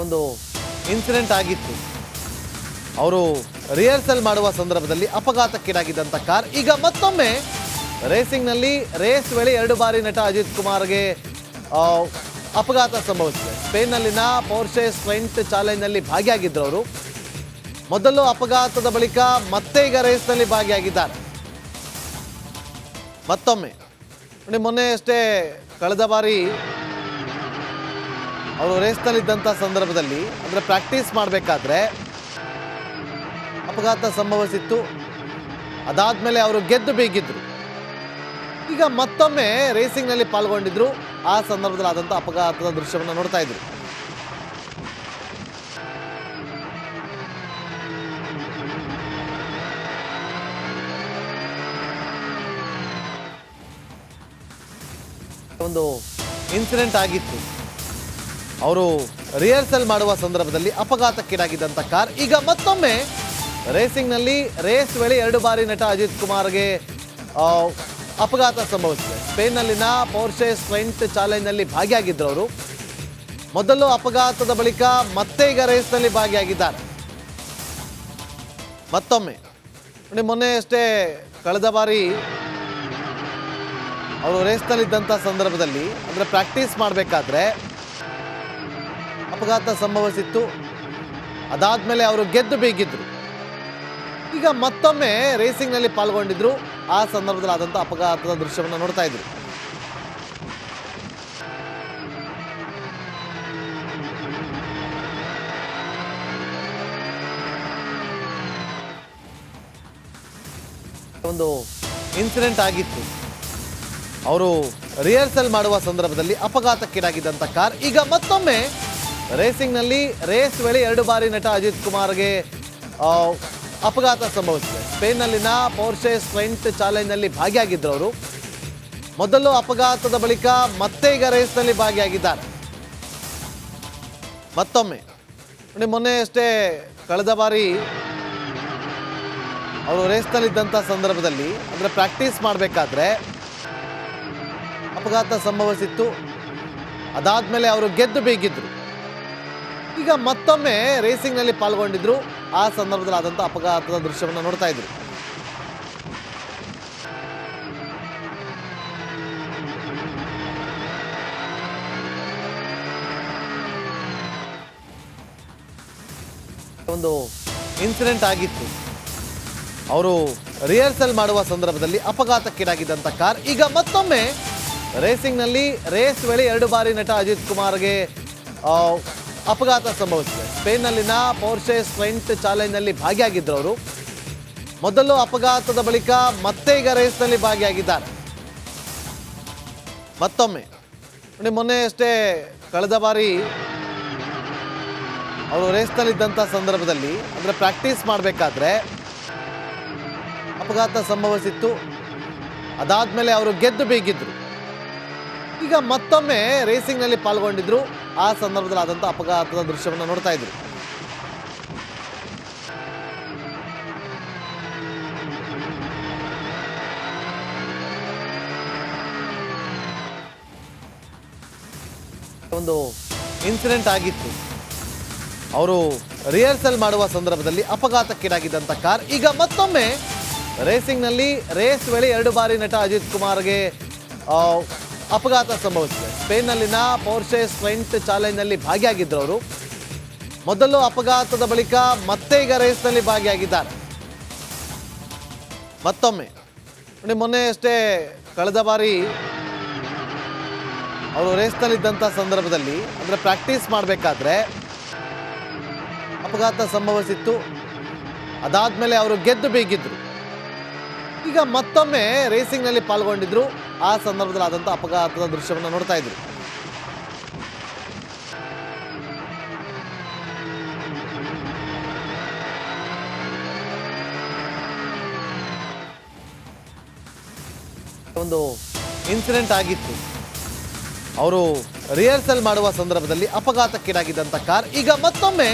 ಒಂದು ಇನ್ಸಿಡೆಂಟ್ ಆಗಿತ್ತು. ಅವರು ರಿಹರ್ಸಲ್ ಮಾಡುವ ಸಂದರ್ಭದಲ್ಲಿ ಅಪಘಾತಕ್ಕೀಡಾಗಿದ್ದಂಥ ಕಾರ್ ಈಗ ಮತ್ತೊಮ್ಮೆ ರೇಸಿಂಗ್ನಲ್ಲಿ ರೇಸ್ ವೇಳೆ 2 ಬಾರಿ ನಟ ಅಜಿತ್ ಕುಮಾರ್ಗೆ ಅಪಘಾತ ಸಂಭವಿಸಿದೆ. ಸ್ಪೇನ್ನಲ್ಲಿನ ಪೋರ್ಷೆ ಸ್ಪ್ರಿಂಟ್ ಚಾಲೆಂಜ್ನಲ್ಲಿ ಭಾಗಿಯಾಗಿದ್ದರು ಅವರು. ಮೊದಲು ಅಪಘಾತದ ಬಳಿಕ ಮತ್ತೆ ಈಗ ರೇಸ್ನಲ್ಲಿ ಭಾಗಿಯಾಗಿದ್ದಾರೆ. ಮತ್ತೊಮ್ಮೆ ನೋಡಿ, ಮೊನ್ನೆ ಅಷ್ಟೇ ಕಳೆದ ಬಾರಿ ಅವರು ರೇಸ್ನಲ್ಲಿದ್ದಂಥ ಸಂದರ್ಭದಲ್ಲಿ ಅಂದರೆ ಪ್ರಾಕ್ಟೀಸ್ ಮಾಡಬೇಕಾದ್ರೆ ಅಪಘಾತ ಸಂಭವಿಸಿತ್ತು. ಅದಾದಮೇಲೆ ಅವರು ಗೆದ್ದು ಬೀಗಿದ್ರು. ಈಗ ಮತ್ತೊಮ್ಮೆ ರೇಸಿಂಗ್ನಲ್ಲಿ ಪಾಲ್ಗೊಂಡಿದ್ರು. ಆ ಸಂದರ್ಭದಲ್ಲಿ ಆದಂಥ ಅಪಘಾತದ ದೃಶ್ಯವನ್ನು ನೋಡ್ತಾ ಇದ್ರು. ಒಂದು ಇನ್ಸಿಡೆಂಟ್ ಆಗಿತ್ತು. ಅವರು ರಿಹರ್ಸಲ್ ಮಾಡುವ ಸಂದರ್ಭದಲ್ಲಿ ಅಪಘಾತಕ್ಕೀಡಾಗಿದ್ದಂಥ ಕಾರ್ ಈಗ ಮತ್ತೊಮ್ಮೆ ರೇಸಿಂಗ್ನಲ್ಲಿ ರೇಸ್ ವೇಳೆ 2 ಬಾರಿ ನಟ ಅಜಿತ್ ಕುಮಾರ್ಗೆ ಅಪಘಾತ ಸಂಭವಿಸಿದೆ. ಸ್ಪೇನ್ನಲ್ಲಿನ ಪೋರ್ಷೆ ಸ್ಪ್ರಿಂಟ್ ಚಾಲೆಂಜ್ನಲ್ಲಿ ಭಾಗಿಯಾಗಿದ್ದರು ಅವರು. ಮೊದಲು ಅಪಘಾತದ ಬಳಿಕ ಮತ್ತೆ ಈಗ ರೇಸ್ನಲ್ಲಿ ಭಾಗಿಯಾಗಿದ್ದಾರೆ. ಮತ್ತೊಮ್ಮೆ ನೋಡಿ, ಮೊನ್ನೆ ಅಷ್ಟೇ ಕಳೆದ ಬಾರಿ ಅವರು ರೇಸ್ನಲ್ಲಿದ್ದಂಥ ಸಂದರ್ಭದಲ್ಲಿ ಅಂದರೆ ಪ್ರಾಕ್ಟೀಸ್ ಮಾಡಬೇಕಾದ್ರೆ ಅಪಘಾತ ಸಂಭವಿಸಿತ್ತು. ಅದಾದಮೇಲೆ ಅವರು ಗೆದ್ದು ಬೀಗಿದ್ರು. ಈಗ ಮತ್ತೊಮ್ಮೆ ರೇಸಿಂಗ್ನಲ್ಲಿ ಪಾಲ್ಗೊಂಡಿದ್ರು. ಆ ಸಂದರ್ಭದಲ್ಲಿ ಆದಂಥ ಅಪಘಾತದ ದೃಶ್ಯವನ್ನು ನೋಡ್ತಾ ಇದ್ರು. ಒಂದು ಇನ್ಸಿಡೆಂಟ್ ಆಗಿತ್ತು. ಅವರು ರಿಹರ್ಸಲ್ ಮಾಡುವ ಸಂದರ್ಭದಲ್ಲಿ ಅಪಘಾತಕ್ಕೀಡಾಗಿದ್ದಂಥ ಕಾರ್ ಈಗ ಮತ್ತೊಮ್ಮೆ ರೇಸಿಂಗ್ನಲ್ಲಿ ರೇಸ್ ವೇಳೆ 2 ಬಾರಿ ನಟ ಅಜಿತ್ ಕುಮಾರ್ಗೆ ಅಪಘಾತ ಸಂಭವಿಸಿದೆ. ಸ್ಪೇನ್ನಲ್ಲಿನ ಪೋರ್ಷೆ ಸ್ಪ್ರಿಂಟ್ ಚಾಲೆಂಜ್ನಲ್ಲಿ ಭಾಗಿಯಾಗಿದ್ದರು ಅವರು. ಮೊದಲು ಅಪಘಾತದ ಬಳಿಕ ಮತ್ತೆ ಈಗ ರೇಸ್ನಲ್ಲಿ ಭಾಗಿಯಾಗಿದ್ದಾರೆ. ಮತ್ತೊಮ್ಮೆ ನೋಡಿ, ಮೊನ್ನೆ ಅಷ್ಟೇ ಕಳೆದ ಬಾರಿ ಅವರು ರೇಸ್ನಲ್ಲಿದ್ದಂಥ ಸಂದರ್ಭದಲ್ಲಿ ಅಂದರೆ ಪ್ರಾಕ್ಟೀಸ್ ಮಾಡಬೇಕಾದ್ರೆ ಅಪಘಾತ ಸಂಭವಿಸಿತ್ತು. ಅದಾದಮೇಲೆ ಅವರು ಗೆದ್ದು ಬೀಗಿದ್ರು. ಈಗ ಮತ್ತೊಮ್ಮೆ ರೇಸಿಂಗ್ನಲ್ಲಿ ಪಾಲ್ಗೊಂಡಿದ್ರು. ಆ ಸಂದರ್ಭದಲ್ಲಿ ಆದಂಥ ಅಪಘಾತದ ದೃಶ್ಯವನ್ನು ನೋಡ್ತಾ ಇದ್ರು. ಒಂದು ಇನ್ಸಿಡೆಂಟ್ ಆಗಿತ್ತು. ಅವರು ರಿಹರ್ಸಲ್ ಮಾಡುವ ಸಂದರ್ಭದಲ್ಲಿ ಅಪಘಾತಕ್ಕೀಡಾಗಿದ್ದಂಥ ಕಾರ್ ಈಗ ಮತ್ತೊಮ್ಮೆ ರೇಸಿಂಗ್ನಲ್ಲಿ ರೇಸ್ ವೇಳೆ 2 ಬಾರಿ ನಟ ಅಜಿತ್ ಕುಮಾರ್ಗೆ ಅಪಘಾತ ಸಂಭವಿಸಿದೆ. ಸ್ಪೇನ್ನಲ್ಲಿನ ಪೋರ್ಷೆ ಸ್ಪ್ರಿಂಟ್ ಚಾಲೆಂಜ್ನಲ್ಲಿ ಭಾಗಿಯಾಗಿದ್ದರು ಅವರು. ಮೊದಲು ಅಪಘಾತದ ಬಳಿಕ ಮತ್ತೆ ಈಗ ರೇಸ್ನಲ್ಲಿ ಭಾಗಿಯಾಗಿದ್ದಾರೆ. ಮತ್ತೊಮ್ಮೆ ನೋಡಿ, ಮೊನ್ನೆ ಅಷ್ಟೇ ಕಳೆದ ಬಾರಿ ಅವರು ರೇಸ್ನಲ್ಲಿದ್ದಂಥ ಸಂದರ್ಭದಲ್ಲಿ ಅಂದರೆ ಪ್ರಾಕ್ಟೀಸ್ ಮಾಡಬೇಕಾದ್ರೆ ಅಪಘಾತ ಸಂಭವಿಸಿತ್ತು. ಅದಾದಮೇಲೆ ಅವರು ಗೆದ್ದು ಬೀಗಿದ್ರು. ಈಗ ಮತ್ತೊಮ್ಮೆ ರೇಸಿಂಗ್ನಲ್ಲಿ ಪಾಲ್ಗೊಂಡಿದ್ರು. ಆ ಸಂದರ್ಭದಲ್ಲಿ ಆದಂಥ ಅಪಘಾತದ ದೃಶ್ಯವನ್ನು ನೋಡ್ತಾ ಇದ್ರು. ಒಂದು ಇನ್ಸಿಡೆಂಟ್ ಆಗಿತ್ತು. ಅವರು ರಿಹರ್ಸಲ್ ಮಾಡುವ ಸಂದರ್ಭದಲ್ಲಿ ಅಪಘಾತಕ್ಕೀಡಾಗಿದ್ದಂಥ ಕಾರ್ ಈಗ ಮತ್ತೊಮ್ಮೆ ರೇಸಿಂಗ್ನಲ್ಲಿ ರೇಸ್ ವೇಳೆ 2 ಬಾರಿ ನಟ ಅಜಿತ್ ಕುಮಾರ್ಗೆ ಅಪಘಾತ ಸಂಭವಿಸಿದೆ. ಸ್ಪೇನ್ನಲ್ಲಿನ ಪೋರ್ಷೆ ಸ್ಪ್ರಿಂಟ್ ಚಾಲೆಂಜ್ನಲ್ಲಿ ಭಾಗಿಯಾಗಿದ್ದರು ಅವರು. ಮೊದಲು ಅಪಘಾತದ ಬಳಿಕ ಮತ್ತೆ ಈಗ ರೇಸ್ನಲ್ಲಿ ಭಾಗಿಯಾಗಿದ್ದಾರೆ. ಮತ್ತೊಮ್ಮೆ ನೋಡಿ, ಮೊನ್ನೆ ಅಷ್ಟೇ ಕಳೆದ ಬಾರಿ ಅವರು ರೇಸ್ನಲ್ಲಿದ್ದಂಥ ಸಂದರ್ಭದಲ್ಲಿ ಅಂದರೆ ಪ್ರಾಕ್ಟೀಸ್ ಮಾಡಬೇಕಾದ್ರೆ ಅಪಘಾತ ಸಂಭವಿಸಿತ್ತು. ಅದಾದಮೇಲೆ ಅವರು ಗೆದ್ದು ಬೀಗಿದ್ರು. ಈಗ ಮತ್ತೊಮ್ಮೆ ರೇಸಿಂಗ್ನಲ್ಲಿ ಪಾಲ್ಗೊಂಡಿದ್ರು. ಆ ಸಂದರ್ಭದಲ್ಲಿ ಆದಂಥ ಅಪಘಾತದ ದೃಶ್ಯವನ್ನು ನೋಡ್ತಾ ಇದ್ರು. ಒಂದು ಇನ್ಸಿಡೆಂಟ್ ಆಗಿತ್ತು. ಅವರು ರಿಹರ್ಸಲ್ ಮಾಡುವ ಸಂದರ್ಭದಲ್ಲಿ ಅಪಘಾತಕ್ಕೀಡಾಗಿದ್ದಂಥ ಕಾರ್ ಈಗ ಮತ್ತೊಮ್ಮೆ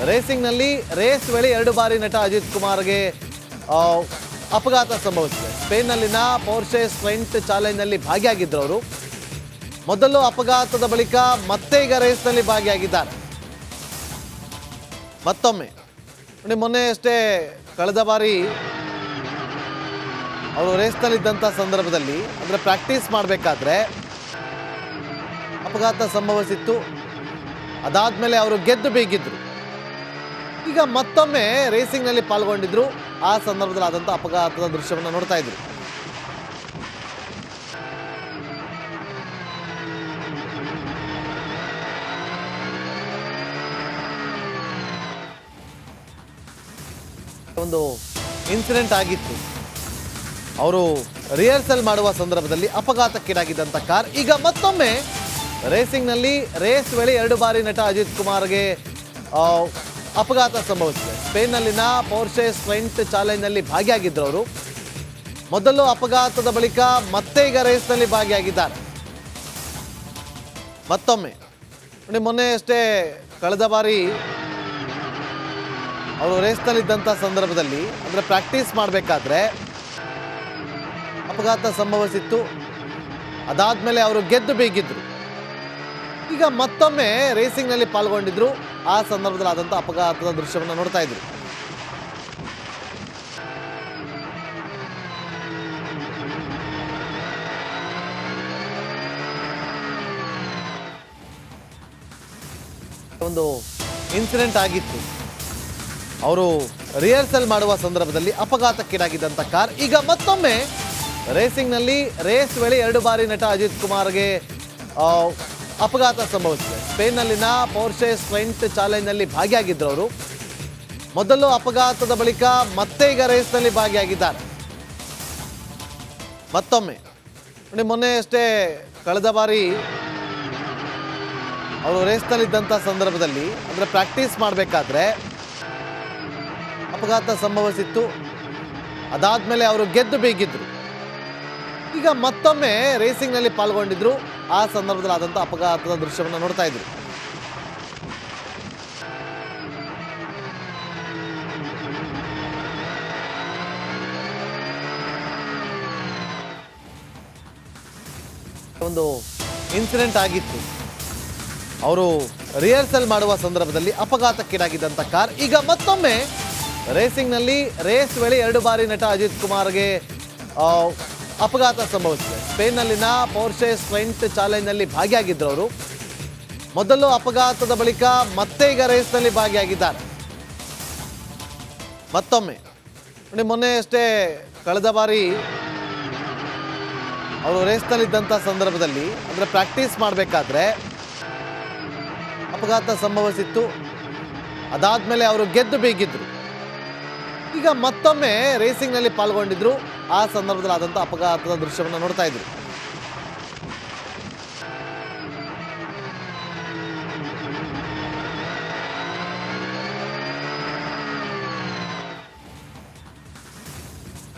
ರೇಸಿಂಗ್ನಲ್ಲಿ ರೇಸ್ ವೇಳೆ 2 ಬಾರಿ ನಟ ಅಜಿತ್ ಕುಮಾರ್ಗೆ ಅಪಘಾತ ಸಂಭವಿಸಿದೆ. ಸ್ಪೇನ್ನಲ್ಲಿನ ಪೋರ್ಷೆ ಸ್ಪ್ರಿಂಟ್ ಚಾಲೆಂಜ್ನಲ್ಲಿ ಭಾಗಿಯಾಗಿದ್ದರು ಅವರು. ಮೊದಲು ಅಪಘಾತದ ಬಳಿಕ ಮತ್ತೆ ಈಗ ರೇಸ್ನಲ್ಲಿ ಭಾಗಿಯಾಗಿದ್ದಾರೆ. ಮತ್ತೊಮ್ಮೆ ನೋಡಿ, ಮೊನ್ನೆ ಅಷ್ಟೇ ಕಳೆದ ಬಾರಿ ಅವರು ರೇಸ್ನಲ್ಲಿದ್ದಂಥ ಸಂದರ್ಭದಲ್ಲಿ ಅಂದರೆ ಪ್ರಾಕ್ಟೀಸ್ ಮಾಡಬೇಕಾದ್ರೆ ಅಪಘಾತ ಸಂಭವಿಸಿತ್ತು. ಅದಾದಮೇಲೆ ಅವರು ಗೆದ್ದು ಬೀಗಿದ್ರು. ಈಗ ಮತ್ತೊಮ್ಮೆ ರೇಸಿಂಗ್ನಲ್ಲಿ ಪಾಲ್ಗೊಂಡಿದ್ರು. ಆ ಸಂದರ್ಭದಲ್ಲಿ ಆದಂಥ ಅಪಘಾತದ ದೃಶ್ಯವನ್ನು ನೋಡ್ತಾ ಇದ್ರು. ಒಂದು ಇನ್ಸಿಡೆಂಟ್ ಆಗಿತ್ತು. ಅವರು ರಿಹರ್ಸಲ್ ಮಾಡುವ ಸಂದರ್ಭದಲ್ಲಿ ಅಪಘಾತಕ್ಕೀಡಾಗಿದ್ದಂಥ ಕಾರ್ ಈಗ ಮತ್ತೊಮ್ಮೆ ರೇಸಿಂಗ್ನಲ್ಲಿ ರೇಸ್ ವೇಳೆ 2 ಬಾರಿ ನಟ ಅಜಿತ್ ಕುಮಾರ್ಗೆ ಅಪಘಾತ ಸಂಭವಿಸಿದೆ. ಸ್ಪೇನ್ನಲ್ಲಿನ ಪೋರ್ಷೆ ಸ್ಟ್ರೆಂಟ್ ಚಾಲೆಂಜ್ನಲ್ಲಿ ಭಾಗಿಯಾಗಿದ್ದರು ಅವರು. ಮೊದಲು ಅಪಘಾತದ ಬಳಿಕ ಮತ್ತೆ ಈಗ ರೇಸ್ನಲ್ಲಿ ಭಾಗಿಯಾಗಿದ್ದಾರೆ. ಮತ್ತೊಮ್ಮೆ ನೋಡಿ, ಮೊನ್ನೆ ಅಷ್ಟೇ ಕಳೆದ ಬಾರಿ ಅವರು ರೇಸ್ನಲ್ಲಿದ್ದಂಥ ಸಂದರ್ಭದಲ್ಲಿ ಅಂದರೆ ಪ್ರಾಕ್ಟೀಸ್ ಮಾಡಬೇಕಾದ್ರೆ ಅಪಘಾತ ಸಂಭವಿಸಿತ್ತು. ಅದಾದಮೇಲೆ ಅವರು ಗೆದ್ದು ಬೀಗಿದ್ರು. ಈಗ ಮತ್ತೊಮ್ಮೆ ರೇಸಿಂಗ್ನಲ್ಲಿ ಪಾಲ್ಗೊಂಡಿದ್ರು. ಆ ಸಂದರ್ಭದಲ್ಲಿ ಆದಂಥ ಅಪಘಾತದ ದೃಶ್ಯವನ್ನು ನೋಡ್ತಾ ಇದ್ರು. ಒಂದು ಇನ್ಸಿಡೆಂಟ್ ಆಗಿತ್ತು. ಅವರು ರಿಹರ್ಸಲ್ ಮಾಡುವ ಸಂದರ್ಭದಲ್ಲಿ ಅಪಘಾತಕ್ಕೀಡಾಗಿದ್ದಂಥ ಕಾರ್ ಈಗ ಮತ್ತೊಮ್ಮೆ ರೇಸಿಂಗ್ನಲ್ಲಿ ರೇಸ್ ವೇಳೆ 2 ಬಾರಿ ನಟ ಅಜಿತ್ ಕುಮಾರ್ಗೆ ಅಪಘಾತ ಸಂಭವಿಸಿದೆ. ಸ್ಪೇನ್ನಲ್ಲಿನ ಪೋರ್ಷೆ ಸ್ಟ್ರೆಂಟ್ ಚಾಲೆಂಜ್ನಲ್ಲಿ ಭಾಗಿಯಾಗಿದ್ದರು ಅವರು. ಮೊದಲು ಅಪಘಾತದ ಬಳಿಕ ಮತ್ತೆ ಈಗ ರೇಸ್ನಲ್ಲಿ ಭಾಗಿಯಾಗಿದ್ದಾರೆ. ಮತ್ತೊಮ್ಮೆ ನೋಡಿ, ಮೊನ್ನೆ ಅಷ್ಟೇ ಕಳೆದ ಬಾರಿ ಅವರು ರೇಸ್ನಲ್ಲಿದ್ದಂಥ ಸಂದರ್ಭದಲ್ಲಿ ಅಂದರೆ ಪ್ರಾಕ್ಟೀಸ್ ಮಾಡಬೇಕಾದ್ರೆ ಅಪಘಾತ ಸಂಭವಿಸಿತ್ತು. ಅದಾದಮೇಲೆ ಅವರು ಗೆದ್ದು ಬೀಗಿದ್ರು. ಈಗ ಮತ್ತೊಮ್ಮೆ ರೇಸಿಂಗ್ನಲ್ಲಿ ಪಾಲ್ಗೊಂಡಿದ್ರು. ಆ ಸಂದರ್ಭದಲ್ಲಿ ಆದಂಥ ಅಪಘಾತದ ದೃಶ್ಯವನ್ನು ನೋಡ್ತಾ ಇದ್ರು. ಒಂದು ಇನ್ಸಿಡೆಂಟ್ ಆಗಿತ್ತು. ಅವರು ರಿಹರ್ಸಲ್ ಮಾಡುವ ಸಂದರ್ಭದಲ್ಲಿ ಅಪಘಾತಕ್ಕೀಡಾಗಿದ್ದಂಥ ಕಾರ್ ಈಗ ಮತ್ತೊಮ್ಮೆ ರೇಸಿಂಗ್ನಲ್ಲಿ ರೇಸ್ ವೇಳೆ 2 ಬಾರಿ ನಟ ಅಜಿತ್ ಕುಮಾರ್ಗೆ ಅಪಘಾತ ಸಂಭವಿಸಿದೆ. ಸ್ಪೇನ್ನಲ್ಲಿನ ಪೋರ್ಷೆ ಸ್ಟ್ರೆಂಟ್ ಚಾಲೆಂಜ್ನಲ್ಲಿ ಭಾಗಿಯಾಗಿದ್ದರು ಅವರು. ಮೊದಲು ಅಪಘಾತದ ಬಳಿಕ ಮತ್ತೆ ಈಗ ರೇಸ್ನಲ್ಲಿ ಭಾಗಿಯಾಗಿದ್ದಾರೆ. ಮತ್ತೊಮ್ಮೆ ನೋಡಿ, ಮೊನ್ನೆ ಅಷ್ಟೇ ಕಳೆದ ಬಾರಿ ಅವರು ರೇಸ್ನಲ್ಲಿದ್ದಂಥ ಸಂದರ್ಭದಲ್ಲಿ ಅಂದರೆ ಪ್ರಾಕ್ಟೀಸ್ ಮಾಡಬೇಕಾದ್ರೆ ಅಪಘಾತ ಸಂಭವಿಸಿತ್ತು. ಅದಾದಮೇಲೆ ಅವರು ಗೆದ್ದು ಬೀಗಿದ್ರು. ಈಗ ಮತ್ತೊಮ್ಮೆ ರೇಸಿಂಗ್ನಲ್ಲಿ ಪಾಲ್ಗೊಂಡಿದ್ರು. ಆ ಸಂದರ್ಭದಲ್ಲಿ ಆದಂಥ ಅಪಘಾತದ ದೃಶ್ಯವನ್ನು ನೋಡ್ತಾ ಇದ್ರು.